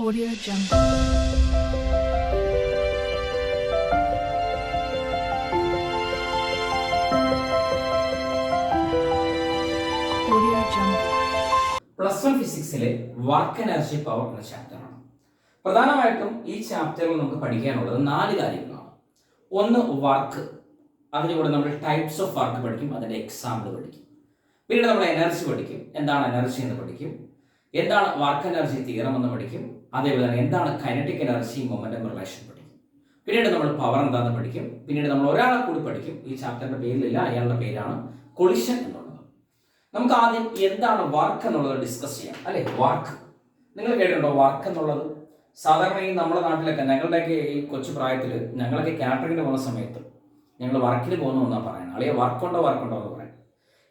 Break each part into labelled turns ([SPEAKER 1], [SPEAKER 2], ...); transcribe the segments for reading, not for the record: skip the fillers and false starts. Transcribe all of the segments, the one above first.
[SPEAKER 1] Audio Jungle. Audio Jungle.
[SPEAKER 2] +1 ഫിസിക്സിലെ work energy power എന്ന ചാപ്റ്ററാണ്. പ്രധാനമായിട്ടും ഈ ചാപ്റ്ററിൽ നമുക്ക് പഠിക്കാനുള്ളത് 4 കാര്യങ്ങളാണ്. ഒന്ന് വർക്ക്, അതിലൂടെ നമ്മൾ ടൈപ്സ് ഓഫ് വർക്ക് പഠിക്കും, അതിൻ്റെ എക്സാമ്പിൾ പഠിക്കും. പിന്നീട് നമ്മൾ എനർജി പഠിക്കും, എന്താണ് എനർജി എന്ന് പഠിക്കും, എന്താണ് വർക്ക് എനർജി തിയറം എന്ന് പഠിക്കും, അതേപോലെ തന്നെ എന്താണ് കൈനറ്റിക് എനർജി മൊമെന്റം റിലേഷൻ പഠിക്കും. പിന്നീട് നമ്മൾ പവർ എന്താണെന്ന് പഠിക്കും. പിന്നീട് നമ്മൾ ഒരാളെ കൂടി പഠിക്കും, ഈ ചാപ്റ്ററിന്റെ പേരിലില്ല, അയാളുടെ പേരാണ് കൊളിഷൻ എന്നുള്ളത്. നമുക്ക് ആദ്യം എന്താണ് വർക്ക് എന്നുള്ളത് ഡിസ്കസ് ചെയ്യാം, അല്ലെ? വർക്ക് നിങ്ങൾ കേട്ടിട്ടുണ്ടോ? വർക്ക് എന്നുള്ളത് സാധാരണ ഈ നമ്മുടെ നാട്ടിലൊക്കെ, ഞങ്ങളുടെയൊക്കെ ഈ കൊച്ചു പ്രായത്തിൽ ഞങ്ങളൊക്കെ കാറ്ററിങ്ങിന് പോകുന്ന സമയത്ത് ഞങ്ങൾ വർക്കിന് പോകുന്നു എന്നാണ് പറയുന്നത്. അല്ലെങ്കിൽ വർക്കുണ്ടോ എന്ന് പറയാം.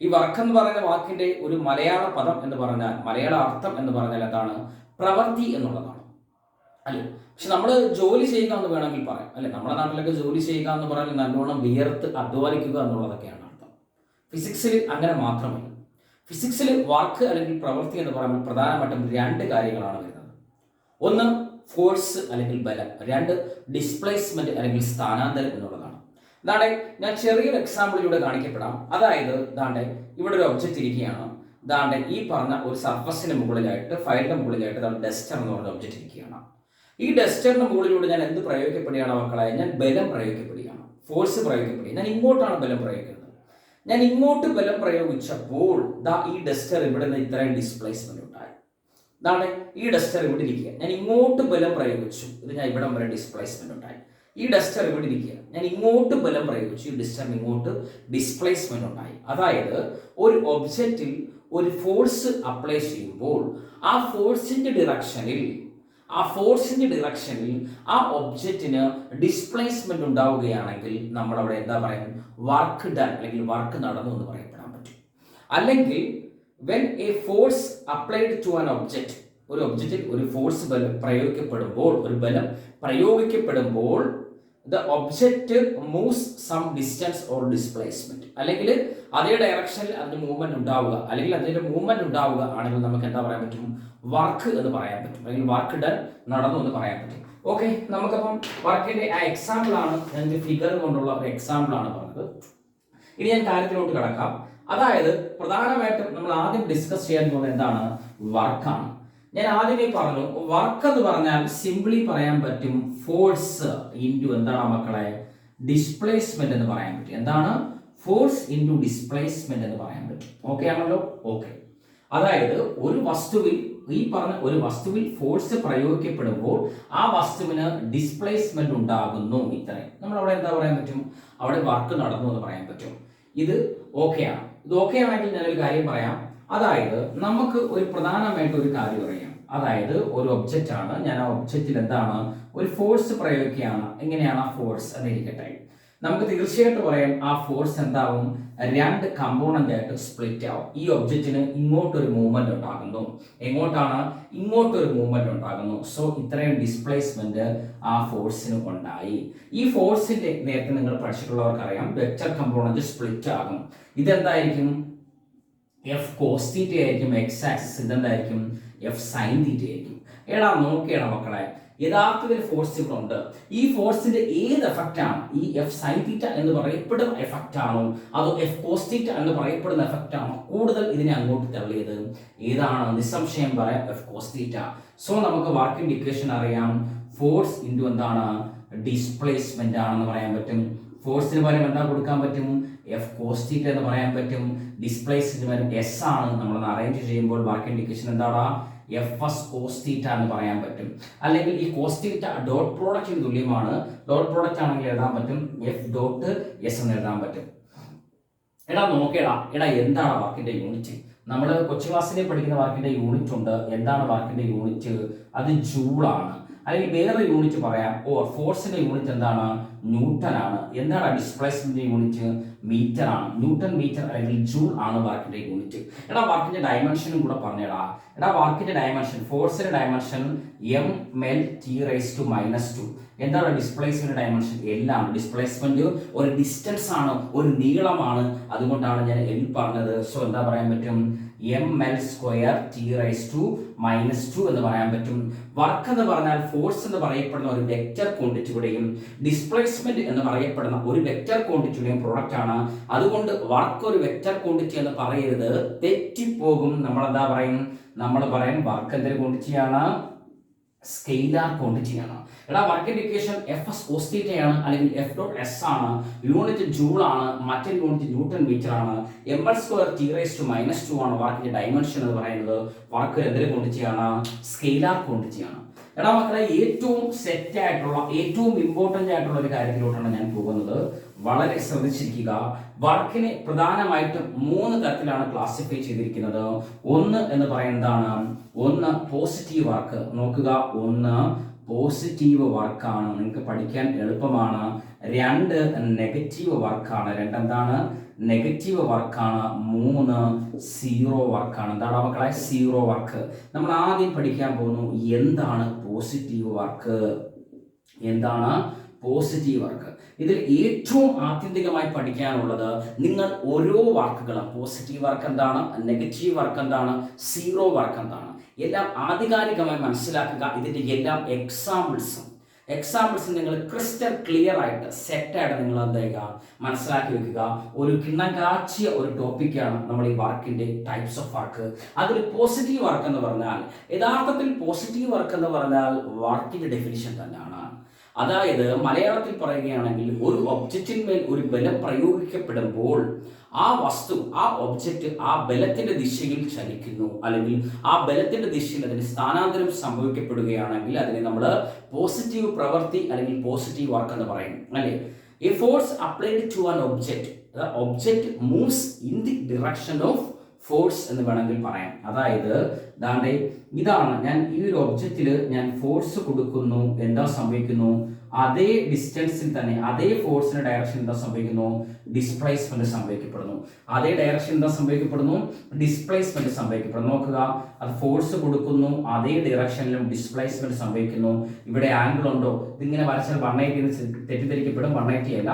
[SPEAKER 2] ഈ വർക്ക് എന്ന് പറയുന്ന വാക്കിന്റെ ഒരു മലയാള പദം എന്ന് പറഞ്ഞാൽ, മലയാള അർത്ഥം എന്ന് പറഞ്ഞാൽ എന്താണ്? പ്രവൃത്തി എന്നുള്ളതാണ്, അല്ലെ? പക്ഷെ നമ്മൾ ജോലി ചെയ്യുക എന്ന് വേണമെങ്കിൽ പറയാം, അല്ലെ? നമ്മുടെ നാട്ടിലൊക്കെ ജോലി ചെയ്യുക എന്ന് പറഞ്ഞാൽ നല്ലോണം വിയർത്ത് അധ്വാനിക്കുക എന്നുള്ളതൊക്കെയാണ് അർത്ഥം. ഫിസിക്സിൽ അങ്ങനെ മാത്രമല്ല. ഫിസിക്സിൽ വർക്ക് അല്ലെങ്കിൽ പ്രവൃത്തി എന്ന് പറയുമ്പോൾ പ്രധാനമായിട്ടും 2 കാര്യങ്ങളാണ് വരുന്നത്. ഒന്ന് ഫോഴ്സ് അല്ലെങ്കിൽ ബലം, 2 ഡിസ്പ്ലേസ്മെന്റ് അല്ലെങ്കിൽ സ്ഥാനാന്തരം എന്നുള്ളതാണ്. ഇതാണ്ടെ ഞാൻ ചെറിയൊരു എക്സാമ്പിളിലൂടെ കാണിക്കപ്പെടാം. അതായത് ഇതാണ്ടെ ഇവിടെ ഒരു ഒബ്ജക്റ്റ് ഇരിക്കുകയാണ്. ഇതാണ്ടെ ഈ പറഞ്ഞ ഒരു സർഫസിന് മുകളിലായിട്ട്, ഫയലിന്റെ മുകളിലായിട്ട് ഇതാണ് ഡസ്റ്റർ എന്ന് പറഞ്ഞ ഒബ്ജക്റ്റ് ഇരിക്കുകയാണ്. ഈ ഡസ്റ്ററിന് മുകളിലൂടെ ഞാൻ എന്ത് പ്രയോഗിക്കപ്പെടുകയാണ് മക്കളെ? ഞാൻ ബലം പ്രയോഗിക്കപ്പെടുകയാണ്, ഫോഴ്സ് പ്രയോഗിക്കപ്പെടുകയാണ്. ഞാൻ ഇങ്ങോട്ടാണ് ബലം പ്രയോഗിക്കുന്നത്. ഞാൻ ഇങ്ങോട്ട് ബലം പ്രയോഗിച്ചപ്പോൾ ഈ ഡസ്റ്റർ ഇവിടെ നിന്ന് ഇത്രയും ഡിസ്പ്ലേസ്മെന്റ് ഉണ്ടായി. ഇതാണ് ഈ ഡസ്റ്റർ ഇവിടെ ഇരിക്കുക. ഞാൻ ഇങ്ങോട്ട് ബലം പ്രയോഗിച്ചു, ഇത് ഞാൻ ഇവിടം വരെ ഡിസ്പ്ലേസ്മെന്റ് ഉണ്ടായി. ഈ ഡസ്റ്റർ ഇവിടെ ഇരിക്കുക, ഞാൻ ഇങ്ങോട്ട് ബലം പ്രയോഗിച്ചു, ഈ ഡസ്റ്ററിന് ഇങ്ങോട്ട് ഡിസ്പ്ലേസ്മെന്റ് ഉണ്ടായി. അതായത് ഒരു ഒബ്ജക്റ്റിൽ ഒരു ഫോഴ്സ് അപ്ലൈ ചെയ്യുമ്പോൾ ആ ഫോഴ്സിന്റെ ഡിറക്ഷനിൽ ആ ഒബ്ജക്റ്റിന് ഡിസ്പ്ലേസ്മെന്റ് ഉണ്ടാവുകയാണെങ്കിൽ നമ്മൾ അവിടെ എന്താ പറയുന്നത്? വർക്ക് ഡൺ അല്ലെങ്കിൽ വർക്ക് നടന്നു എന്ന് പറയപ്പെടാൻ പറ്റും. അല്ലെങ്കിൽ when a force applied to an object, ഒരു ഒബ്ജക്റ്റിൽ ഒരു ഫോഴ്സ് പ്രയോഗിക്കപ്പെടുമ്പോൾ, ഒരു ബലം പ്രയോഗിക്കപ്പെടുമ്പോൾ the object moves some distance or displacement, അല്ലെങ്കിൽ അതേ ഡയറക്ഷനിൽ അതിന് മൂവ്മെന്റ് ഉണ്ടാവുക, അല്ലെങ്കിൽ അതിന്റെ മൂവ്മെന്റ് ഉണ്ടാവുക ആണെങ്കിൽ നമുക്ക് എന്താ പറയാൻ പറ്റും? വർക്ക് എന്ന് പറയാൻ പറ്റും, അല്ലെങ്കിൽ വർക്ക് ഡൺ നടന്നു എന്ന് പറയാൻ പറ്റും. ഓക്കെ, നമുക്കപ്പം വർക്കിന്റെ ആ എക്സാമ്പിൾ ആണ്, ഞാൻ ഫിഗർ കൊണ്ടുള്ള ഒരു എക്സാമ്പിൾ ആണ് പറഞ്ഞത്. ഇനി ഞാൻ കാര്യത്തിലോട്ട് കിടക്കാം. അതായത് പ്രധാനമായിട്ടും നമ്മൾ ആദ്യം ഡിസ്കസ് ചെയ്യാൻ പോകുന്നത് എന്താണ്? വർക്കാണ്. ഞാൻ ആദ്യമേ പറഞ്ഞു, വർക്ക് എന്ന് പറഞ്ഞാൽ സിംപിളി പറയാൻ പറ്റും ഫോഴ്സ് ഇൻറ്റു എന്താണ് മക്കളെ? ഡിസ്പ്ലേസ്മെന്റ് എന്ന് പറയാൻ പറ്റും. എന്താണ്? ഫോഴ്സ് ഇൻറ്റു ഡിസ്പ്ലേസ്മെന്റ് എന്ന് പറയാൻ പറ്റും. ഓക്കെ ആണല്ലോ? ഓക്കെ. അതായത് ഒരു വസ്തുവിൽ, ഈ പറഞ്ഞ ഒരു വസ്തുവിൽ ഫോഴ്സ് പ്രയോഗിക്കപ്പെടുമ്പോൾ ആ വസ്തുവിന് ഡിസ്പ്ലേസ്മെന്റ് ഉണ്ടാകുന്നു, ഇത്രയും. നമ്മൾ അവിടെ എന്താ പറയാൻ പറ്റും? അവിടെ വർക്ക് നടന്നു എന്ന് പറയാൻ പറ്റും. ഇത് ഓക്കെയാണ്. ഇത് ഓക്കെ ആണെങ്കിൽ ഞാനൊരു കാര്യം പറയാം. അതായത് നമുക്ക് ഒരു പ്രധാനമായിട്ട് ഒരു കാര്യം അറിയാം. അതായത് ഒരു ഒബ്ജക്റ്റ് ആണ്, ഞാൻ ആ ഒബ്ജക്റ്റിൽ എന്താണ്? ഒരു ഫോഴ്സ് പ്രയോഗിക്കുകയാണ്. എങ്ങനെയാണ് ആ ഫോഴ്സ് എന്നിരിക്കട്ടെ. നമുക്ക് തീർച്ചയായിട്ടും പറയാം ആ ഫോഴ്സ് എന്താവും? 2 കമ്പോണന്റ് ആയിട്ട് സ്പ്ലിറ്റ് ആവും. ഈ ഒബ്ജക്റ്റിന് ഇങ്ങോട്ടൊരു മൂവ്മെന്റ് ഉണ്ടാകുന്നു. എങ്ങോട്ടാണ്? ഇങ്ങോട്ടൊരു മൂവ്മെന്റ് ഉണ്ടാകുന്നു. സോ ഇത്രയും ഡിസ്പ്ലേസ്മെന്റ് ആ ഫോഴ്സിന് ഉണ്ടായി. ഈ ഫോഴ്സിന്റെ നേരത്തെ നിങ്ങൾ പഠിച്ചിട്ടുള്ളവർക്ക് അറിയാം, വെക്റ്റർ കമ്പോണന്റ് സ്പ്ലിറ്റ് ആകും. ഇതെന്തായിരിക്കും? എഫ് കോസ് തീറ്റ ആയിരിക്കും. എക്സ് ആക്സിസ് ഇതെന്തായിരിക്കും? എഫ് സൈൻ തീറ്റ ആയിരിക്കും. എടാ നോക്കിയടാ മക്കളെ, യഥാർത്ഥത്തിൽ ഫോഴ്സ് ഇവിടെ ഉണ്ട്. ഈ ഫോഴ്സിന്റെ ഏത് എഫക്റ്റ് ആണ്? ഈ എഫ് സൈൻ തീറ്റ എന്ന് പറയപ്പെടുന്ന എഫക്റ്റ് ആണോ, അതോ എഫ് കോസ് തീറ്റ എന്ന് പറയപ്പെടുന്ന എഫക്റ്റ് ആണോ കൂടുതൽ ഇതിനെ അങ്ങോട്ട് തള്ളിയത്? ഏതാണ്? നിസ്സംശയം പറയാം എഫ് കോസ് തീറ്റ. സോ നമുക്ക് വർക്കിംഗ് ഇക്വേഷൻ അറിയാം, ഫോഴ്സ് ഇൻറ്റു എന്താണ്? ഡിസ്പ്ലേസ്മെന്റ് ആണെന്ന് പറയാൻ പറ്റും. ഫോഴ്സിന് പകരം എന്താ കൊടുക്കാൻ പറ്റും? എഫ് കോസ് തീറ്റ എന്ന് പറയാൻ പറ്റും. ഡിസ്പ്ലേസ്മെന്റ് വരും എസ് ആണ്. നമ്മളൊന്ന് അറേഞ്ച് ചെയ്യുമ്പോൾ വർക്കിംഗ് ഇക്വേഷൻ എന്താണ്? എഫ് എസ് കോസ് തീറ്റ എന്ന് പറയാൻ പറ്റും. അല്ലെങ്കിൽ ഈ കോസ് തീറ്റ ഡോട്ട് പ്രോഡക്റ്റിന് തുല്യമാണ്. ഡോട്ട് പ്രോഡക്റ്റ് ആണെങ്കിൽ എഴുതാൻ പറ്റും എഫ് ഡോട്ട് എസ് എന്ന് എഴുതാൻ പറ്റും. എടാ നോക്കേടാ, എന്താണ് വർക്കിന്റെ യൂണിറ്റ്? നമ്മൾ കൊച്ചു ക്ലാസ്സിൽ പഠിക്കുന്ന വർക്കിന്റെ യൂണിറ്റ് ഉണ്ട്. എന്താണ് വർക്കിന്റെ യൂണിറ്റ്? അത് ജൂളാണ്. അല്ലെങ്കിൽ വേറെ യൂണിറ്റ് പറയാം, ഫോഴ്സിന്റെ യൂണിറ്റ് എന്താണ്? ന്യൂട്ടൺ ആണ്. എന്താണ് ഡിസ്പ്ലേസ്മെന്റ് യൂണിറ്റ്? മീറ്റർ ആണ്. ന്യൂട്ടൺ മീറ്റർ അല്ലെങ്കിൽ ജൂൾ ആണ് വർക്കിന്റെ യൂണിറ്റ്. എടാ വർക്കിന്റെ ഡയമെൻഷനും കൂടെ പറഞ്ഞേടാ. വർക്കിന്റെ ഡയമെൻഷൻ, ഫോഴ്സിന്റെ dimension M L T raise to -2. എന്താണ് ഡിസ്പ്ലേസ്മെന്റ് ഡയമെൻഷൻ? എൽ ആണ്. ഡിസ്പ്ലേസ്മെന്റ് ഒരു ഡിസ്റ്റൻസ് ആണ്, ഒരു നീളമാണ്. അതുകൊണ്ടാണ് ഞാൻ എൽ പറഞ്ഞത്. സോ എന്താ പറയാൻ പറ്റും? ml² t raised to -2 എന്ന് പറയാൻ പറ്റും. വർക്ക് എന്ന് പറഞ്ഞാൽ ഫോഴ്സ് എന്ന് പറയപ്പെടുന്ന ഒരു വെക്റ്റർ ക്വാണ്ടിറ്റിയുടെയും ഡിസ്പ്ലേസ്മെന്റ് എന്ന് പറയപ്പെടുന്ന ഒരു വെക്റ്റർ ക്വാണ്ടിറ്റിയുടെയും പ്രോഡക്റ്റ് ആണ്. അതുകൊണ്ട് വർക്ക് ഒരു വെക്റ്റർ ക്വാണ്ടിറ്റി എന്ന് പറയരുത്, തെറ്റിപ്പോകും. നമ്മൾ എന്താ പറയും? നമ്മൾ പറയും വർക്ക് എന്തൊരു ക്വാണ്ടിറ്റിയാണ്? സ്കെയിലാർ ക്വാണ്ടിറ്റിയാണ്. എടാ വർക്കിന്റെ ഇക്വേഷൻ Fs cos θ ആണ്, അല്ലെങ്കിൽ F.S ആണ്. യൂണിറ്റ് ജൂൾ ആണ്, മറ്റൊരു യൂണിറ്റ് ന്യൂട്ടൺ മീറ്റർ ആണ്. ml² T⁻² ആണ് വർക്കിന്റെ ഡയമെൻഷൻ എന്ന് പറയുന്നത്. വർക്ക് എന്തൊരു ക്വാണ്ടിറ്റിയാണ്? സ്കെയിലാർ ക്വാണ്ടിറ്റിയാണ്. എടാ മക്കളെ, ഏറ്റവും സെറ്റ് ആയിട്ടുള്ള ഏറ്റവും ഇമ്പോർട്ടന്റ് ആയിട്ടുള്ള ഒരു കാര്യത്തിലോട്ടാണ് ഞാൻ പോകുന്നത്. വളരെ ശ്രദ്ധിച്ചിരിക്കുക. വർക്കിനെ പ്രധാനമായിട്ടും 3 തരത്തിലാണ് ക്ലാസിഫൈ ചെയ്തിരിക്കുന്നത്. ഒന്ന് എന്ന് പറയുന്നതാണ്, ഒന്ന് പോസിറ്റീവ് വർക്ക്. നോക്കുക, ഒന്ന് പോസിറ്റീവ് വർക്കാണ്, നിങ്ങൾക്ക് പഠിക്കാൻ എളുപ്പമാണ്. 2 നെഗറ്റീവ് വർക്കാണ്, 2 എന്താണ്? നെഗറ്റീവ് വർക്കാണ്. 3 സീറോ വർക്കാണ്. എന്താണ് മക്കളെ? Zero work. നമ്മൾ ആദ്യം പഠിക്കാൻ പോകുന്നു എന്താണ് പോസിറ്റീവ് വർക്ക്. എന്താണ് പോസിറ്റീവ് വർക്ക്? ഇതിൽ ഏറ്റവും ആത്യന്തികമായി പഠിക്കാനുള്ളത് നിങ്ങൾ ഓരോ വർക്കുകളും, പോസിറ്റീവ് വർക്ക് എന്താണ്, നെഗറ്റീവ് വർക്ക് എന്താണ്, സീറോ വർക്ക് എന്താണ്, എല്ലാം ആധികാരികമായി മനസ്സിലാക്കുക. ഇതിൻ്റെ എല്ലാം എക്സാമ്പിൾസ് നിങ്ങൾ ക്രിസ്റ്റൽ ക്ലിയർ ആയിട്ട് സെറ്റായിട്ട് നിങ്ങൾ എന്ത് ചെയ്യുക, മനസ്സിലാക്കി വെക്കുക. ഒരു കിണ്ണം കാച്ചിയ ഒരു ടോപ്പിക്കാണ് നമ്മൾ ഈ വർക്കിന്റെ ടൈപ്സ് ഓഫ് വർക്ക്. അതിൽ പോസിറ്റീവ് വർക്ക് എന്ന് പറഞ്ഞാൽ, യഥാർത്ഥത്തിൽ പോസിറ്റീവ് വർക്ക് എന്ന് പറഞ്ഞാൽ വർക്കിന്റെ ഡെഫിനിഷൻ തന്നെയാണ്. അതായത് മലയാളത്തിൽ പറയുകയാണെങ്കിൽ, ഒരു ഒബ്ജക്റ്റിന്മേൽ ഒരു ബലം പ്രയോഗിക്കപ്പെടുമ്പോൾ ആ വസ്തു, ആ ഒബ്ജക്റ്റ് ആ ബലത്തിന്റെ ദിശയിൽ ചലിക്കുന്നു, അല്ലെങ്കിൽ ആ ബലത്തിന്റെ ദിശയിൽ അതിന് സ്ഥാനാന്തരം സംഭവിക്കപ്പെടുകയാണെങ്കിൽ അതിനെ നമ്മൾ പോസിറ്റീവ് പ്രവൃത്തി അല്ലെങ്കിൽ പോസിറ്റീവ് വർക്ക് എന്ന് പറയും, അല്ലേ? A force applied to an object, object moves in the direction of force എന്ന് വേണമെങ്കിൽ പറയാം. അതായത് ദാണ്ടെ ഇതാണ്, ഞാൻ ഈ ഒരു ഒബ്ജക്റ്റിൽ ഞാൻ ഫോഴ്സ് കൊടുക്കുന്നു, എന്താ സംഭവിക്കുന്നു? അതേ ഡിസ്റ്റൻസിൽ തന്നെ അതേ ഫോഴ്സിന്റെ ഡയറക്ഷൻ എന്താ സംഭവിക്കുന്നു? ഡിസ്പ്ലേസ്മെന്റ് സംഭവിക്കപ്പെടുന്നു. അതേ ഡയറക്ഷൻ എന്താ സംഭവിക്കപ്പെടുന്നു? ഡിസ്പ്ലേസ്മെന്റ് സംഭവിക്കപ്പെടുന്നു. നോക്കുക, അത് ഫോഴ്സ് കൊടുക്കുന്നു, അതേ ഡയറക്ഷനിലും ഡിസ്പ്ലേസ്മെന്റ് സംഭവിക്കുന്നു. ഇവിടെ ആംഗിൾ ഉണ്ടോ? ഇതിങ്ങനെ വരച്ചാൽ 180 തെറ്റിദ്ധരിക്കപ്പെടും. 180 അല്ല,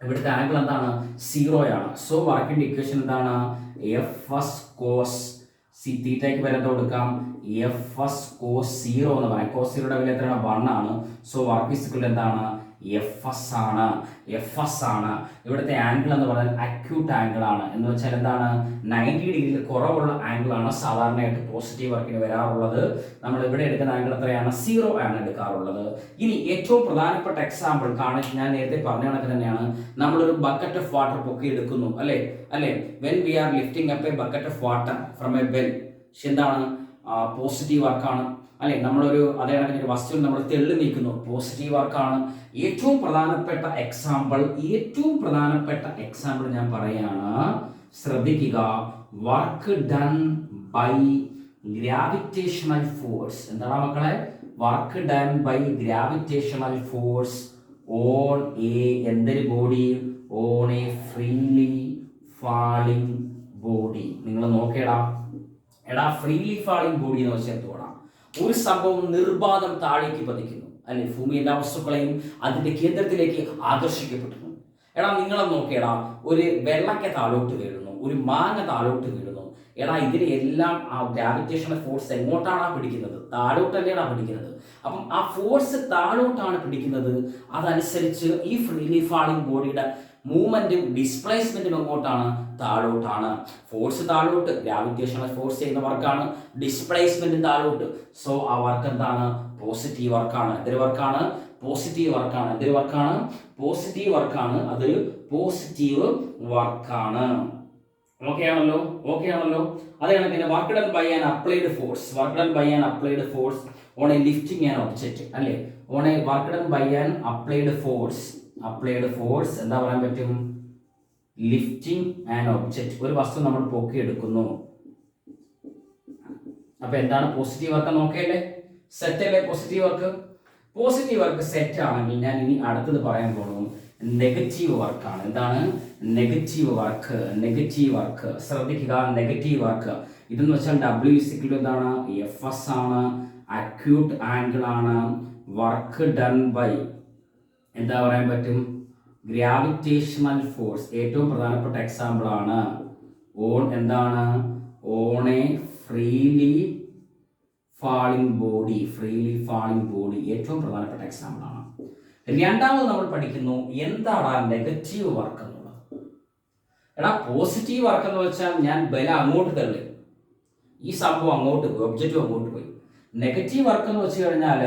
[SPEAKER 2] ഇവിടുത്തെ ആംഗിൾ എന്താണ്? 0 ആണ്. സോ വർക്കിന്റെ ഇക്വേഷൻ എന്താണ്? Fs cos തീറ്റയ്ക്ക് വരെ കൊടുക്കാം, Fs cos 0 എന്ന് പറയാം. cos 0യുടെ വില എത്രയാണ്? 1 ആണ്. സോ വർക്ക് ഈസ് ഈക്വൽ എന്താണ്? Fs ആണ്. ഇവിടുത്തെ ആംഗിൾ എന്ന് പറഞ്ഞാൽ അക്യൂട്ട് ആംഗിൾ ആണ്. എന്ന് വെച്ചാൽ എന്താണ്? 90 ഡിഗ്രിയിൽ കുറവുള്ള ആംഗിൾ ആണ് സാധാരണയായിട്ട് പോസിറ്റീവ് വർക്കിന് വരാറുള്ളത്. നമ്മൾ ഇവിടെ എടുക്കുന്ന ആംഗിൾ എത്രയാണ്? 0 ആണ് എടുക്കാറുള്ളത്. ഇനി ഏറ്റവും പ്രധാനപ്പെട്ട എക്സാമ്പിൾ ഞാൻ നേരത്തെ പറഞ്ഞ കണക്ക് തന്നെയാണ്. നമ്മളൊരു ബക്കറ്റ് ഓഫ് വാട്ടർ പൊക്കി എടുക്കുന്നു, അല്ലേ? When we are lifting up a bucket of water from a well, എന്താണ്? പോസിറ്റീവ് വർക്കാണ്, അല്ലെ? നമ്മളൊരു അതേ കണക്കിന് ഒരു വസ്തുവിൽ നമ്മൾ തെള്ളി നീക്കുന്നു, പോസിറ്റീവ് വർക്കാണ്. ഏറ്റവും പ്രധാനപ്പെട്ട എക്സാമ്പിൾ ഞാൻ പറയാണ്, ശ്രദ്ധിക്കുക. Work done by gravitational force. എന്താണ് മക്കളെ? Work done by gravitational force on എന്തൊരു body? On a freely falling body. നിങ്ങൾ നോക്കേടാ, ഫ്രീലി ഫാളിംഗ് ബോഡി എന്ന് വെച്ചെടുത്തോടാ. ഒരു സംഭവം നിർബാധം താഴേക്ക് പതിക്കുന്നു, അല്ലെ? ഭൂമി എല്ലാ വസ്തുക്കളെയും അതിന്റെ കേന്ദ്രത്തിലേക്ക് ആകർഷിക്കപ്പെടുന്നു. നിങ്ങളെ നോക്കിയടാ, ഒരു വെള്ളക്ക താഴോട്ട് വീഴുന്നു, ഒരു മാങ്ങ താഴോട്ട് വീഴുന്നു. ഇതിനെ എല്ലാം ആ ഗ്രാവിറ്റേഷണൽ ഫോഴ്സ് എങ്ങോട്ടാണ് പിടിക്കുന്നത്? താഴോട്ട് തന്നെയാണ് പിടിക്കുന്നത്. അപ്പം ആ ഫോഴ്സ് താഴോട്ടാണ് പിടിക്കുന്നത്. അതനുസരിച്ച് ഈ ഫ്രീലി ഫാളിംഗ് ബോഡിയുടെ മൂവ്മെന്റും ഡിസ്പ്ലേസ്മെന്റും എങ്ങോട്ടാണ്? താഴോട്ടാണ്. ഫോഴ്സ് താഴോട്ട്, ഗ്രാവിറ്റേഷണൽ ഫോഴ്സ് ചെയ്യുന്ന വർക്കാണ്. ഡിസ്പ്ലേസ്മെന്റും താഴോട്ട്. സോ ആ വർക്ക് എന്താണ്? പോസിറ്റീവ് വർക്കാണ്. എന്തൊരു വർക്കാണ്? പോസിറ്റീവ് വർക്കാണ്. എന്തൊരു വർക്കാണ്? പോസിറ്റീവ് വർക്കാണ്. അതൊരു പോസിറ്റീവ് വർക്കാണ്. ഓക്കെ ആണല്ലോ. അതേ കണക്കിന് work done by an applied force on a lifting an object, അല്ലേ? On a work done by an applied force എന്താ പറയാൻ പറ്റും? Lifting an object. ഒരു വസ്തു നമ്മൾ പൊക്കിയെടുക്കുന്നു. അപ്പൊ എന്താണ് പോസിറ്റീവ് വർക്ക്? നോക്കിയല്ലേ? സെറ്റ് അല്ലേ പോസിറ്റീവ് വർക്ക് സെറ്റ് ആണെങ്കിൽ ഞാൻ ഇനി അടുത്തത് പറയാൻ പോകുന്നു നെഗറ്റീവ് വർക്കാണ്. എന്താണ് നെഗറ്റീവ് വർക്ക്? ശ്രദ്ധിക്കുക, നെഗറ്റീവ് വർക്ക് ഇതെന്ന് വെച്ചാൽ W എന്താണ്? Fs ആണ്. അക്യൂട്ട് ആംഗിൾ ആണ്. വർക്ക് ഡൺ ബൈ എന്താ പറയാൻ പറ്റും? Gravitational force. ഏറ്റവും പ്രധാനപ്പെട്ട എക്സാമ്പിൾ ആണ് ഓൺ എന്താണ്? On a freely falling body, freely falling body ഏറ്റവും പ്രധാനപ്പെട്ട എക്സാമ്പിൾ ആണ്. രണ്ടാമത് നമ്മൾ പഠിക്കുന്നു എന്താണ് നെഗറ്റീവ് വർക്ക് എന്നുള്ളത്. പോസിറ്റീവ് വർക്ക് എന്ന് വെച്ചാൽ ഞാൻ ബലം അങ്ങോട്ട് തള്ളി, ഈ സംഭവം അങ്ങോട്ട് പോയി, ഒബ്ജക്റ്റീവ് അങ്ങോട്ട് പോയി. നെഗറ്റീവ് വർക്ക് എന്ന് വെച്ച് കഴിഞ്ഞാൽ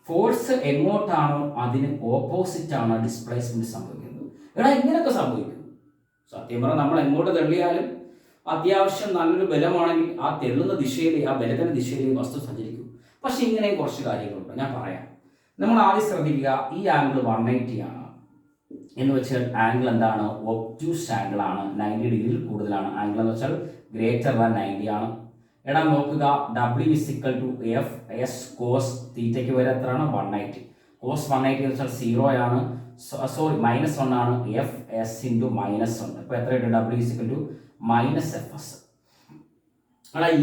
[SPEAKER 2] ഫോഴ്സ് എങ്ങോട്ടാണോ അതിന് ഓപ്പോസിറ്റ് ആണ് ഡിസ്പ്ലേസ്മെന്റ് സംഭവിക്കുന്നത്. ഇങ്ങനെയൊക്കെ സംഭവിക്കും. സത്യം പറഞ്ഞാൽ നമ്മൾ എങ്ങോട്ട് തള്ളിയാലും അത്യാവശ്യം നല്ലൊരു ബലമാണെങ്കിൽ ആ തെള്ളുന്ന ദിശയിൽ, ആ ബലത്തിന്റെ ദിശയിൽ വസ്തു സഞ്ചരിക്കും. പക്ഷെ ഇങ്ങനെയും കുറച്ച് കാര്യങ്ങളുണ്ട്, ഞാൻ പറയാം. നമ്മൾ ആദ്യം ശ്രദ്ധിക്കുക, ഈ ആംഗിൾ 180 ആണ് എന്ന് വെച്ചാൽ ആംഗിൾ എന്താണ്? ഒബ്റ്റ്യൂസ് ആംഗിൾ ആണ്, 90 ഡിഗ്രിയിൽ കൂടുതലാണ്. ആംഗിൾ എന്ന് വെച്ചാൽ ഗ്രേറ്റർ ദാൻ 90 ആണ്. നോക്കുക, W = F S cos തീറ്റയ്ക്ക് വരെ എത്രയാണ്? 180. cos 180 എന്ന് വെച്ചാൽ 0 ആണ്, സോറി -1 ആണ്. F S × -1. ഇപ്പൊ എത്രയുണ്ട്? W = -FS.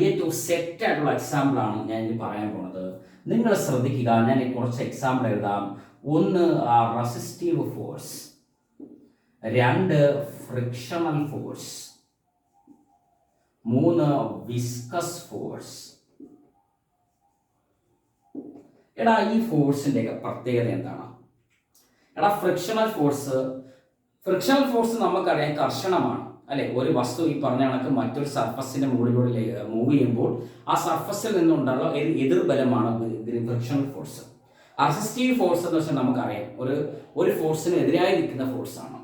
[SPEAKER 2] ഏറ്റവും സെറ്റ് ആയിട്ടുള്ള എക്സാമ്പിൾ ആണ് ഞാൻ ഇനി പറയാൻ പോകുന്നത്. നിങ്ങൾ ശ്രദ്ധിക്കുക, ഞാൻ കുറച്ച് എക്സാമ്പിൾ എഴുതാം. ഒന്ന് resistive force, 2 frictional force, 3 viscous force. ഈ ഫോഴ്സിന്റെ പ്രത്യേകത എന്താണ്? ഫ്രിക്ഷണൽ ഫോഴ്സ് നമുക്കറിയാം കർശനമാണ് അല്ലെ. ഒരു വസ്തു ഈ പറഞ്ഞ കണക്ക് മറ്റൊരു സർഫസിന്റെ മുകളിലൂടെ മൂവ് ചെയ്യുമ്പോൾ ആ സർഫസിൽ നിന്നുണ്ടാകുന്ന എതിർബലമാണ് ഫ്രിക്ഷണൽ ഫോഴ്സ്. റെസിസ്റ്റീവ് ഫോഴ്സ് എന്ന് വെച്ചാൽ നമുക്കറിയാം ഒരു ഫോഴ്സിന് എതിരായി നിൽക്കുന്ന ഫോഴ്സ് ആണ്.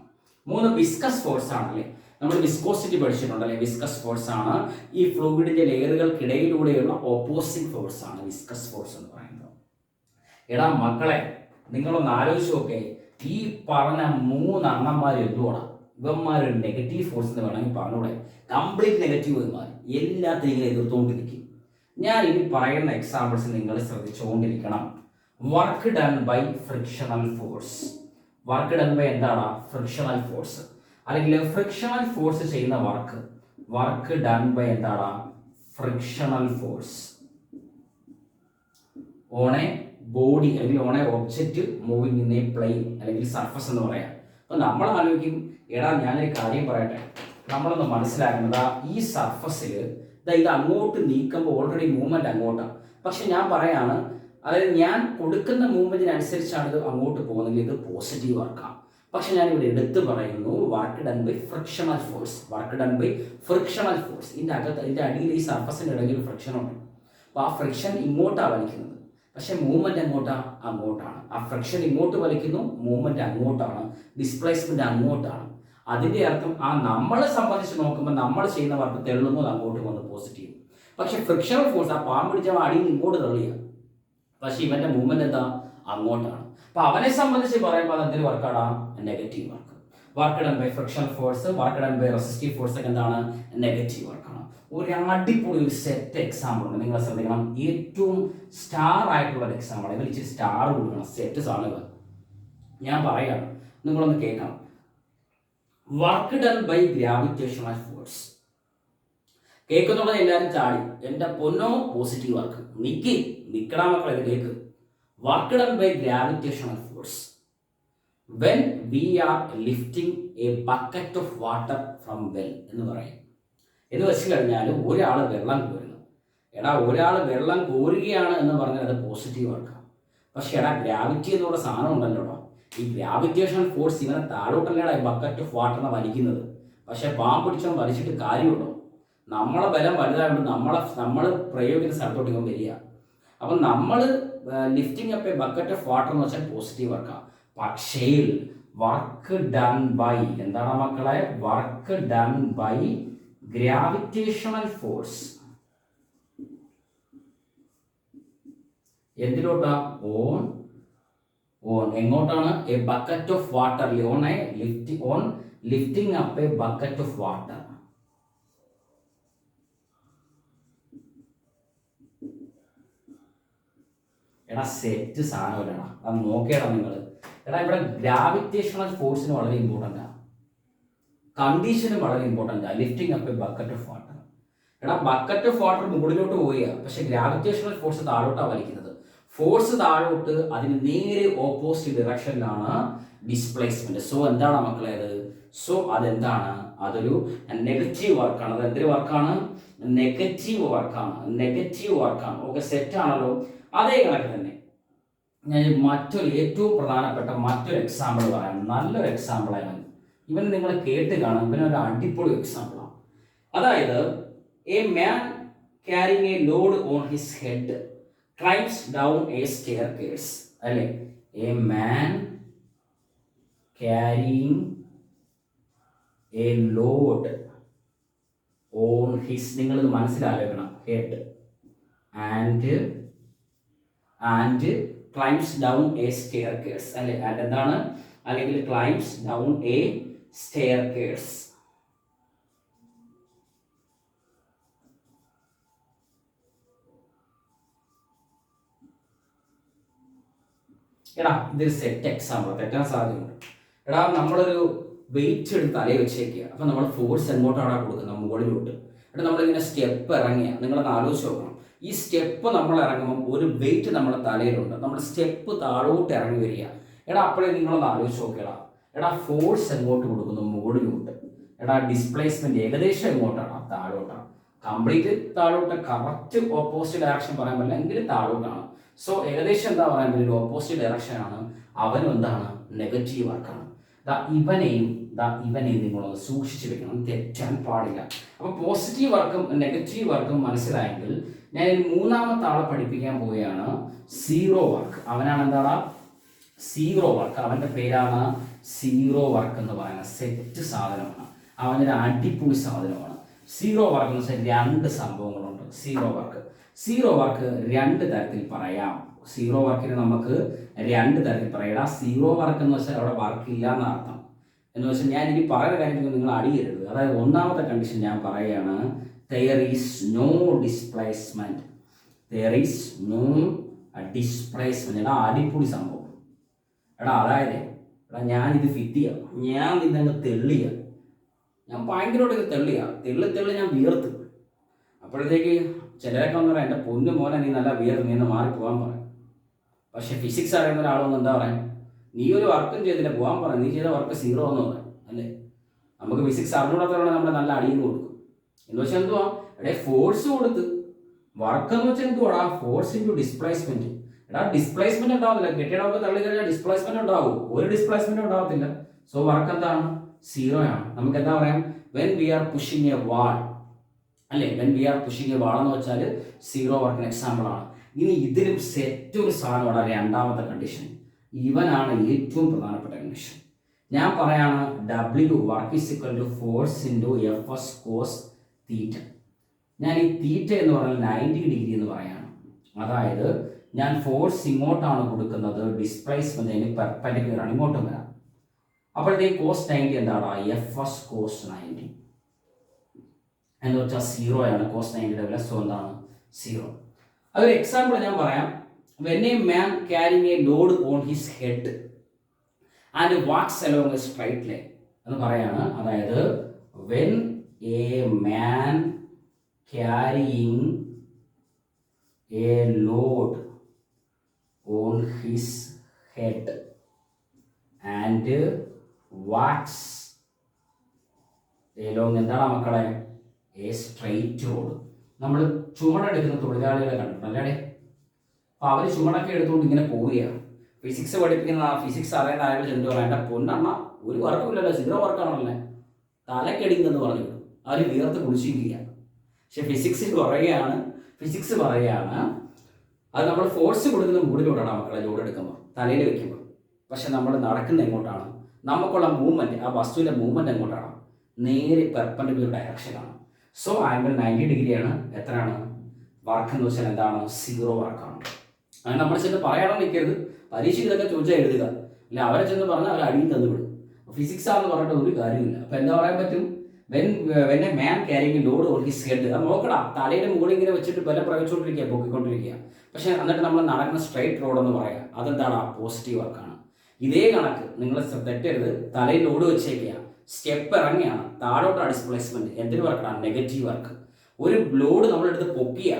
[SPEAKER 2] 3 വിസ്കസ് ഫോഴ്സ് ആണല്ലേ, നമ്മൾ വിസ്കോസിറ്റി പഠിച്ചിട്ടുണ്ടല്ലേ. വിസ്കസ് ഫോഴ്സ് ആണ് ഈ ഫ്ലൂയിഡിന്റെ ലെയറുകൾക്കിടയിലൂടെയുള്ള ഓപ്പോസിറ്റ് ഫോഴ്സ് ആണ് വിസ്കസ് ഫോഴ്സ് എന്ന് പറയുന്നത്. മക്കളെ, നിങ്ങളൊന്ന് ആലോചിച്ച് നോക്കേ, ഈ പറഞ്ഞ 3 അണ്ണന്മാർ എന്തുവാണ്? ഇവന്മാരൊരു നെഗറ്റീവ് ഫോഴ്സ് എന്ന് വേണമെങ്കിൽ പറഞ്ഞൂടെ, കംപ്ലീറ്റ് നെഗറ്റീവ് ഇവന്മാർ, എല്ലാത്തിനും ഇങ്ങനെ എതിർത്തുകൊണ്ടിരിക്കും. ഞാൻ ഇനി പറയുന്ന എക്സാമ്പിൾസ് നിങ്ങൾ ശ്രദ്ധിച്ചുകൊണ്ടിരിക്കണം. Work done by frictional force. Work done by എന്താണ്? Frictional force. അല്ലെങ്കിൽ ഫ്രിക്ഷണൽ ഫോഴ്സ് ചെയ്യുന്ന വർക്ക് ഡൺ ബൈ എന്താണ്? Frictional force on a body അല്ലെങ്കിൽ on a object moving in a plane അല്ലെങ്കിൽ സർഫസ് എന്ന് പറയാം. അപ്പൊ നമ്മൾ ആലോചിക്കും, ഞാനൊരു കാര്യം പറയട്ടെ, നമ്മളൊന്ന് മനസ്സിലാക്കുന്നത് ഈ സർഫസിൽ ഇത് അങ്ങോട്ട് നീക്കുമ്പോൾ ഓൾറെഡി മൂവ്മെന്റ് അങ്ങോട്ടാണ്. പക്ഷെ ഞാൻ പറയാണ്, അതായത് ഞാൻ കൊടുക്കുന്ന മൂവ്മെന്റിനനുസരിച്ചാണ് ഇത് അങ്ങോട്ട് പോകുന്നെങ്കിൽ ഇത് പോസിറ്റീവ് വർക്കാണ്. പക്ഷെ ഞാൻ ഇവിടെ എടുത്തു പറയുന്നു work done by frictional force. Work done by frictional force. ഇതിന്റെ അടിയിൽ ഈ സർഫസിന്റെ ഇടയിൽ ഫ്രിക്ഷൻ ഉണ്ട്. അപ്പൊ ആ ഫ്രിക്ഷൻ ഇങ്ങോട്ടാണ് വലിക്കുന്നത്, പക്ഷെ മൂവ്മെന്റ് അങ്ങോട്ടാണ്. ആ ഫ്രിക്ഷൻ ഇങ്ങോട്ട് വലിക്കുന്നു, മൂവ്മെന്റ് അങ്ങോട്ടാണ്, ഡിസ്പ്ലേസ്മെന്റ് അങ്ങോട്ടാണ്. അതിന്റെ അർത്ഥം നമ്മളെ സംബന്ധിച്ച് നോക്കുമ്പോൾ നമ്മൾ ചെയ്യുന്ന വർക്ക് തെള്ളുന്നത് അങ്ങോട്ട് വന്ന് പോസിറ്റീവ്. പക്ഷെ ഫ്രിക്ഷണൽ ഫോഴ്സ്, ആ പാമ്പ് പിടിച്ച അടിയിൽ ഇങ്ങോട്ട് തള്ളിയ, പക്ഷെ ഇവന്റെ മൂവ്മെന്റ് അങ്ങോട്ടാണ്. അപ്പൊ അവനെ സംബന്ധിച്ച് പറയുമ്പോൾ അത് എന്തൊരു വർക്കാണ്? Negative work. Work done by frictional force, work done by resistive force ഒക്കെ എന്താണ്? നെഗറ്റീവ് വർക്കാണ്. ഒരു അടിപൊളി ഒരു സെറ്റ് എക്സാമ്പിൾ ഉണ്ട്, നിങ്ങൾ ശ്രദ്ധിക്കണം. ഏറ്റവും സ്റ്റാർ ആയിട്ടുള്ള ഒരു എക്സാമ്പിൾ, ഇവർ ഇച്ചിരി സ്റ്റാർ കൊടുക്കണം. സെറ്റ് സാധനങ്ങൾ ഞാൻ പറയാണ്, നിങ്ങളൊന്ന് കേൾക്കണം. Work done by gravitational force. കേൾക്കുന്നുള്ളത് എല്ലാവരും ചാടി, എന്റെ പൊന്നോ പോസിറ്റീവ് വർക്ക്. നിക്കടാ മക്കളെ, ഇത് കേൾക്ക്. Work done by gravitational force when we are lifting a bucket of water from well എന്ന് പറയും. എന്ന് വെച്ച് കഴിഞ്ഞാൽ ഒരാൾ വെള്ളം കോരുന്നു. ഒരാൾ വെള്ളം കോരുകയാണ് എന്ന് പറഞ്ഞാൽ അത് പോസിറ്റീവ് വർക്കാണ്. പക്ഷെ ഗ്രാവിറ്റി എന്നുള്ള സാധനം ഉണ്ടല്ലോ, ഈ ഗ്രാവിറ്റേഷണൽ ഫോഴ്സ് ഇവനെ താഴോട്ടല്ലേടാ ഈ ബക്കറ്റ് ഓഫ് വാട്ടറിനെ വലിക്കുന്നത്. പക്ഷെ പാമ്പ് പിടിച്ചോ വലിച്ചിട്ട് കാര്യമുണ്ടോ? നമ്മളെ ബലം വലുതായതുകൊണ്ട് നമ്മൾ പ്രയോഗിക്കുന്ന സ്ഥലത്തോട്ട് ഇവൻ വരിക. അപ്പം നമ്മൾ lifting up a bucket of water എന്ന് വെച്ചാൽ പോസിറ്റീവ് വർക്കാണ്. പക്ഷേ വർക്ക് ഡൺ ബൈ എന്താണ് മക്കളെ? Work done by gravitational force എന്തിലോട്ടാ? ഓൺ എങ്ങോട്ടാണ്? A bucket of water. On lifting up a bucket of water. Set സാധനം അത് നോക്കിയടാ നിങ്ങൾ. ഇവിടെ ഗ്രാവിറ്റേഷണൽ ഫോഴ്സിന് വളരെ ഇമ്പോർട്ടൻ്റ് ആണ്, കണ്ടീഷനും വളരെ ഇമ്പോർട്ടൻ്റ് ആണ്. Lifting up a bucket of water. Bucket of water മുകളിലോട്ട് പോവുക, പക്ഷെ ഗ്രാവിറ്റേഷണൽ ഫോഴ്സ് താഴോട്ടാണ് വലിക്കുന്നത്. ഫോഴ്സ് താഴോട്ട്, അതിന് നേരെ ഓപ്പോസിറ്റ് ഡിറക്ഷനിലാണ് ഡിസ്പ്ലേസ്മെന്റ്. സോ എന്താണ് മക്കളെ അത്? സോ അതെന്താണ്? അതൊരു നെഗറ്റീവ് വർക്കാണ്. അത് എന്തൊരു വർക്കാണ്? നെഗറ്റീവ് വർക്കാണ്. ഓക്കെ, സെറ്റാണല്ലോ. അതേ കണക്ക് തന്നെ ഞാൻ ഏറ്റവും പ്രധാനപ്പെട്ട മറ്റൊരു എക്സാമ്പിൾ പറയാം. നല്ലൊരു എക്സാമ്പിളാണ് ഇവൻ. നിങ്ങൾ കേട്ട് കാണാം, ഇവനൊരു അടിപൊളി എക്സാമ്പിളാണ്. അതായത് a man carrying a load on his head climbs down a staircase. അല്ലേ? A man carrying a load on his, നിങ്ങളിത് മനസ്സിലാക്കണം, head and climbs down a staircase. അല്ലെ? ആൻഡ് എന്താണ്? അല്ലെങ്കിൽ ക്ലൈംസ് ഡൗൺ എ സ്റ്റെയർകേസ്. എടാ, ഇതൊരു സെറ്റ് എക്സാമ്പിൾ, തെറ്റാൻ സാധ്യതയുണ്ട്. എടാ, നമ്മളൊരു വെയിറ്റ് എടുത്ത് തലയിൽ വെച്ചേക്കുക. അപ്പം നമ്മൾ ഫോഴ്സ് എങ്ങോട്ടാണ് കൊടുക്കുന്നത്? മുകളിലോട്ട്. എടാ, നമ്മളിങ്ങനെ സ്റ്റെപ്പ് ഇറങ്ങിയ, നിങ്ങളത് ആലോചിച്ച് നോക്കണം. ഈ സ്റ്റെപ്പ് നമ്മൾ ഇറങ്ങുമ്പോൾ ഒരു വെയിറ്റ് നമ്മുടെ തലയിലുണ്ട്. നമ്മൾ സ്റ്റെപ്പ് താഴോട്ട് ഇറങ്ങി വരിക. എടാ, അപ്പോഴേ നിങ്ങളൊന്ന് ആലോചിച്ച് നോക്കിയടാ. എടാ, ഫോഴ്സ് എങ്ങോട്ട് കൊടുക്കുന്നു? മുകളിലോട്ട്. എടാ, ഡിസ്പ്ലേസ്മെന്റ് ഏകദേശം എങ്ങോട്ടാണ്? താഴോട്ടാണ്. കംപ്ലീറ്റ് താഴോട്ട്, കറക്റ്റ് ഓപ്പോസിറ്റ് ഡയറക്ഷൻ പറയാൻ പറ്റില്ല, എങ്കിലും താഴോട്ടാണ്. സോ ഏകദേശം എന്താ പറയാൻ പറ്റില്ല, ഓപ്പോസിറ്റ് ഡയറക്ഷൻ ആണ്. അവനും എന്താണ്? നെഗറ്റീവ് വർക്കാണ്. ഇവനെയും നിങ്ങളൊന്ന് സൂക്ഷിച്ചു വെക്കണം, തെറ്റാൻ പാടില്ല. അപ്പൊ പോസിറ്റീവ് വർക്കും നെഗറ്റീവ് വർക്കും മനസ്സിലായെങ്കിൽ ഞാൻ മൂന്നാമത്തെ ആളെ പഠിപ്പിക്കാൻ പോവുകയാണ്. Zero work. അവനാണ് എന്താണ്? Zero work. അവന്റെ പേരാണ് സീറോ വർക്ക് എന്ന് പറയുന്നത്. സെറ്റ് സാധനമാണ്. അവനൊരു അടിപൊളി സാധനമാണ്. സീറോ വർക്ക് എന്ന് വെച്ചാൽ രണ്ട് സംഭവങ്ങളുണ്ട്. സീറോ വർക്ക് രണ്ട് തരത്തിൽ പറയാം. സീറോ വർക്കിന് നമുക്ക് രണ്ട് തരത്തിൽ പറയാം. സീറോ വർക്ക് എന്ന് വെച്ചാൽ അവിടെ വർക്ക് ഇല്ല എന്നർത്ഥം. എന്ന് വെച്ചാൽ ഞാൻ ഇനി പറയുന്ന കാര്യത്തിൽ നിങ്ങൾ അടിയരുത്. അതായത് ഒന്നാമത്തെ കണ്ടീഷൻ ഞാൻ പറയുകയാണ്, there is no displacement. എടാ, അടിപൊളി സംഭവം. എടാ, അതായത് ഞാനിത് ഫിറ്റ് ചെയ്യാം, ഞാൻ ഇതങ്ങ് തെള്ളിയ, ഞാൻ ഭയങ്കരമായിട്ട് ഇത് തെള്ളി ഞാൻ വിയർത്ത്. അപ്പോഴത്തേക്ക് ചിലരൊക്കെ ഒന്ന് പറയാം, എൻ്റെ പൊന്നു മോനെ നീ നല്ല വിയർത്ത്, നീ ഒന്ന് മാറിപ്പോകാൻ പറയാം. പക്ഷെ ഫിസിക്സ് അറിയുന്ന ഒരാളൊന്നും എന്താ പറയാൻ, നീ ഒരു വർക്കും ചെയ്തില്ല, പോകാൻ പറയാം, നീ ചെയ്ത വർക്ക് സീറോ എന്ന് പറയാം. അല്ലേ? നമുക്ക് ഫിസിക്സ് അറിഞ്ഞൂടാത്തവരാണ് നമ്മൾ നല്ല അടിയെന്ന് കൊടുക്കും. എന്ന് വെച്ചാൽ എന്തുവാ? എടേ, ഫോഴ്സ് കൊടുത്ത് വർക്ക് എന്ന് വെച്ചാൽ എന്തുവാടാ? Force into displacement. എടാ, ഡിസ്പ്ലേസ്മെന്റ് ഉണ്ടാവത്തില്ല. കെട്ടിടമൊക്കെ തള്ളി കഴിഞ്ഞാൽ ഡിസ്പ്ലേസ്മെന്റ് ഉണ്ടാവും? ഒരു ഡിസ്പ്ലേസ്മെന്റ് ഉണ്ടാവത്തില്ല. സോ വർക്ക് എന്താണ്? സീറോ ആണ്. നമുക്ക് എന്താ പറയാം? When we are pushing a wall. അല്ലേ? When we are pushing a wall എന്ന് വെച്ചാൽ സീറോ വർക്കിന് എക്സാമ്പിൾ ആണ്. ഇനി ഇതിലും സെറ്റ് ഒരു സാധനമാണ് രണ്ടാമത്തെ കണ്ടീഷൻ. ഇവനാണ് ഏറ്റവും പ്രധാനപ്പെട്ട കണ്ടീഷൻ. ഞാൻ പറയാണ്, W work is equal to force into Fs cos theta. ഞാൻ ഈ തീറ്റ എന്ന് പറഞ്ഞാൽ 90 ഡിഗ്രി എന്ന് പറയാണ്. അതായത് ഞാൻ ഫോഴ്സ് ഇങ്ങോട്ടാണ് കൊടുക്കുന്നത്, ഡിസ്പ്ലേസ്മെന്റ് പെർപെൻഡിക്കുലർ ആണ്, ഇങ്ങോട്ടും വരാം. അപ്പോഴത്തേക്ക് കോസ് 90 എന്താണ്? Fs കോസ് 90 എന്ന് വെച്ചാൽ സീറോ ആണ്. കോസ് 90യുടെ വില സോ എന്താണ്? സീറോ. അതൊരു എക്സാമ്പിൾ ഞാൻ പറയാം. When a man carrying a load on his head and walks along a straight line എന്ന് പറയാണ്. അതായത് when a man carrying a load on his head and walks along എന്താണ് മക്കളെ? A straight road. നമ്മൾ ചുമടെടുക്കുന്ന തൊഴിലാളികളെ കണ്ടിട്ടുണ്ടല്ലേ? അപ്പോൾ അവർ ചുമടൊക്കെ എടുത്തുകൊണ്ട് ഇങ്ങനെ പോവുകയാണ്. ഫിസിക്സ് പഠിപ്പിക്കുന്ന ഫിസിക്സ് അറിയുന്ന ആളുകൾ ചെന്ന് പറയാം, എൻ്റെ പൊന്നെണ്ണ ഒരു വർക്കുമില്ലല്ലോ, സീറോ വർക്കാണല്ലേ, തലക്കടിങ്ങെന്ന് പറഞ്ഞു അവർ വീർത്ത് കുടിച്ചിരിക്കുകയാണ്. പക്ഷെ ഫിസിക്സ് പറയുകയാണ് അത് നമ്മൾ ഫോഴ്സ് കൊടുക്കുന്ന മുകളിലോട്ടാണ് മക്കളെ ലോഡ് എടുക്കുമ്പോൾ, തലയിൽ വെക്കുമ്പോൾ. പക്ഷെ നമ്മൾ നടക്കുന്ന എങ്ങോട്ടാണ്? നമുക്കുള്ള മൂവ്മെൻറ്റ്, ആ വസ്തുവിൻ്റെ മൂവ്മെൻറ്റ് എങ്ങോട്ടാണ്? നേരെ പെർപെൻഡിക്കുലർ ഡയറക്ഷനാണ്. സോ ആംഗിൾ 90 ഡിഗ്രിയാണ്. എത്രയാണ്? വർക്ക് എന്ന് വെച്ചാൽ എന്താണ്? സീറോ വർക്കാണ്. അങ്ങനെ നമ്മൾ ചെന്ന് പറയാനോ നിൽക്കരുത്. പരീക്ഷയ്ക്ക് ഇതൊക്കെ ചോദിച്ചാൽ എഴുതുക. അല്ല അവരെ ചെന്ന് പറഞ്ഞാൽ അവർ അടിയിൽ തന്നു വിടും. ഫിസിക്സ് ആണെന്ന് പറഞ്ഞിട്ട് ഒരു കാര്യമില്ല. അപ്പം എന്താ പറയാൻ പറ്റും? When a man carrying load on his head. അത് നോക്കടാ, തലയുടെ മുകളിൽ ഇങ്ങനെ വെച്ചിട്ട് ബലം പ്രയോഗിച്ചുകൊണ്ടിരിക്കുക, പൊക്കിക്കൊണ്ടിരിക്കുക. പക്ഷെ എന്നിട്ട് നമ്മൾ നടക്കുന്ന സ്ട്രൈറ്റ് റോഡ് എന്ന് പറയാം. അതെന്താണ്? പോസിറ്റീവ് വർക്കാണ്. ഇതേ കണക്ക് നിങ്ങൾ തെറ്റരുത്. തലയിൽ ലോഡ് വെച്ചേക്കുക, സ്റ്റെപ്പ് ഇറങ്ങിയാണ്, താഴോട്ടാണ് ഡിസ്പ്ലേസ്മെന്റ്. എന്തൊരു വർക്കാണ്? Negative work. ഒരു ലോഡ് നമ്മളെടുത്ത് പൊക്കിയ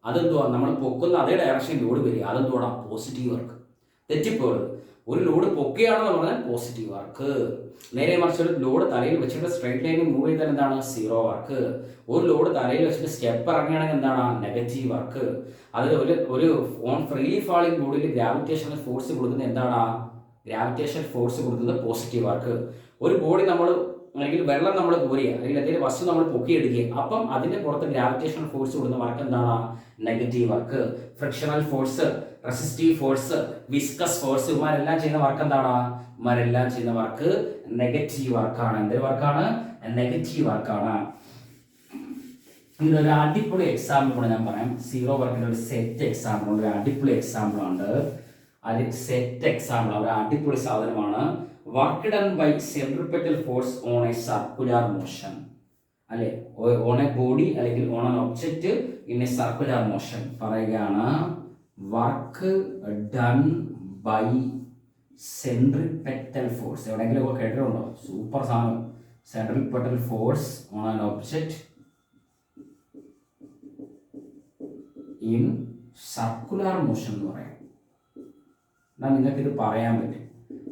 [SPEAKER 2] അതെന്തുവാ? നമ്മൾ പൊക്കുന്ന അതേ ഡയറക്ഷൻ ലോഡ് വരിക, അതെന്തുവാണ്? Positive work. തെറ്റിപ്പോയത് ഒരു ലോഡ് പൊക്കുകയാണെന്ന് പറഞ്ഞാൽ പോസിറ്റീവ് വർക്ക്. നേരെ മറിച്ച് ഒരു ലോഡ് തലയിൽ വെച്ചിട്ട് സ്ട്രൈറ്റ് ലൈനിൽ മൂവ് ചെയ്താൽ എന്താണ്? Zero work. ഒരു ലോഡ് തലയിൽ വെച്ചിട്ട് സ്റ്റെപ്പ് ഇറങ്ങുകയാണെങ്കിൽ എന്താണ്? Negative work. അതിൽ ഒരു ഫ്രീലി ഫാളിംഗ് ബോഡിയിൽ ഗ്രാവിറ്റേഷണൽ ഫോഴ്സ് കൊടുക്കുന്നത് എന്താണ്? ഗ്രാവിറ്റേഷൻ ഫോഴ്സ് കൊടുക്കുന്നത് പോസിറ്റീവ് വർക്ക്. ഒരു ബോഡി നമ്മൾ അല്ലെങ്കിൽ വെള്ളം നമ്മൾ കോരുക അല്ലെങ്കിൽ എന്തെങ്കിലും വസ്തു നമ്മൾ പൊക്കിയെടുക്കുക, അപ്പം അതിന്റെ പുറത്ത് ഗ്രാവിറ്റേഷണൽ ഫോഴ്സ് കൊടുക്കുന്ന വർക്ക് എന്താണ്? Negative work. Frictional force, resistive force, viscous force, ഇവരെല്ലാം ചെയ്യുന്ന വർക്ക് എന്താണ്? ഇവരെല്ലാം ചെയ്യുന്ന വർക്ക് നെഗറ്റീവ് വർക്കാണ്. എന്ത് വർക്കാണ്? നെഗറ്റീവ് വർക്കാണ്. ഇതിനൊരു അടിപൊളി എക്സാമ്പിൾ കൂടെ ഞാൻ പറയാം. സീറോ വർക്കിന്റെ ഒരു സെറ്റ് എക്സാമ്പിൾ, ഒരു അടിപൊളി എക്സാമ്പിൾ ഉണ്ട്. അത് സെറ്റ് എക്സാമ്പിൾ, ഒരു അടിപൊളി സാധനമാണ്. Work done by centripetal force on a circular motion, അല്ലെ, ഓൺ എ ബോഡി അല്ലെങ്കിൽ on an object in a circular motion. പറയുകയാണ് work done by centripetal force. എവിടെയെങ്കിലും ഒക്കെ കേട്ടിട്ടുണ്ടോ? സൂപ്പർ സാധനം. Centripetal force on an object in circular motion എന്ന് പറയാം. എന്നാൽ നിങ്ങൾക്കിത് പറയാൻ പറ്റും.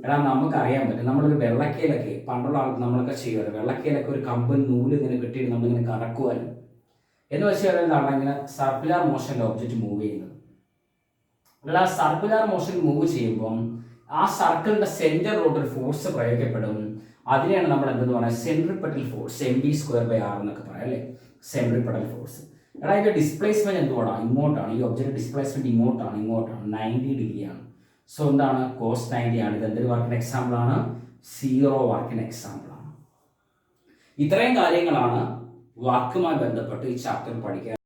[SPEAKER 2] എടാ നമുക്കറിയാൻ പറ്റും, നമ്മളൊരു വെള്ളക്കയിലൊക്കെ പണ്ടുള്ള ആൾ നമ്മളൊക്കെ ചെയ്യുമല്ലോ, വെള്ളക്കയിലൊക്കെ ഒരു കമ്പൻ നൂല് ഇങ്ങനെ കിട്ടിയിട്ട് നമ്മളിങ്ങനെ കറക്കുവാനും എന്ന് വെച്ചാൽ എന്താണ്? ഇങ്ങനെ സർക്കുലർ മോഷനിൽ ഒബ്ജക്റ്റ് മൂവ് ചെയ്യുന്നത്. അല്ല, സർക്കുലർ മോഷൻ മൂവ് ചെയ്യുമ്പം ആ സർക്കിളിന്റെ സെന്ററിലോട്ട് ഒരു ഫോഴ്സ് പ്രയോഗിക്കപ്പെടും. അതിനെയാണ് നമ്മൾ എന്തെന്ന് പറയുക? സെൻട്രിപെറ്റൽ ഫോഴ്സ്, mv²/r എന്നൊക്കെ പറയാം, അല്ലേ? Centripetal force. എടാ ഇതിന്റെ ഡിസ്പ്ലേസ്മെന്റ് എന്തുവാണ്? ഇങ്ങോട്ടാണ്. ഈ ഒബ്ജക്റ്റ് ഡിസ്പ്ലേസ്മെന്റ് ഇങ്ങോട്ടാണ് 90 ഡിഗ്രിയാണ്. സോ എന്താണ്? cos 90 ആണ്. ഇത് എന്തൊരു വർക്കിന് എക്സാമ്പിൾ ആണ്? സീറോ വർക്കിന് എക്സാമ്പിൾ ആണ്. ഇത്രയും കാര്യങ്ങളാണ് വാക്കുമായി ബന്ധപ്പെട്ട് ഈ ചാപ്റ്റർ പഠിക്കുക.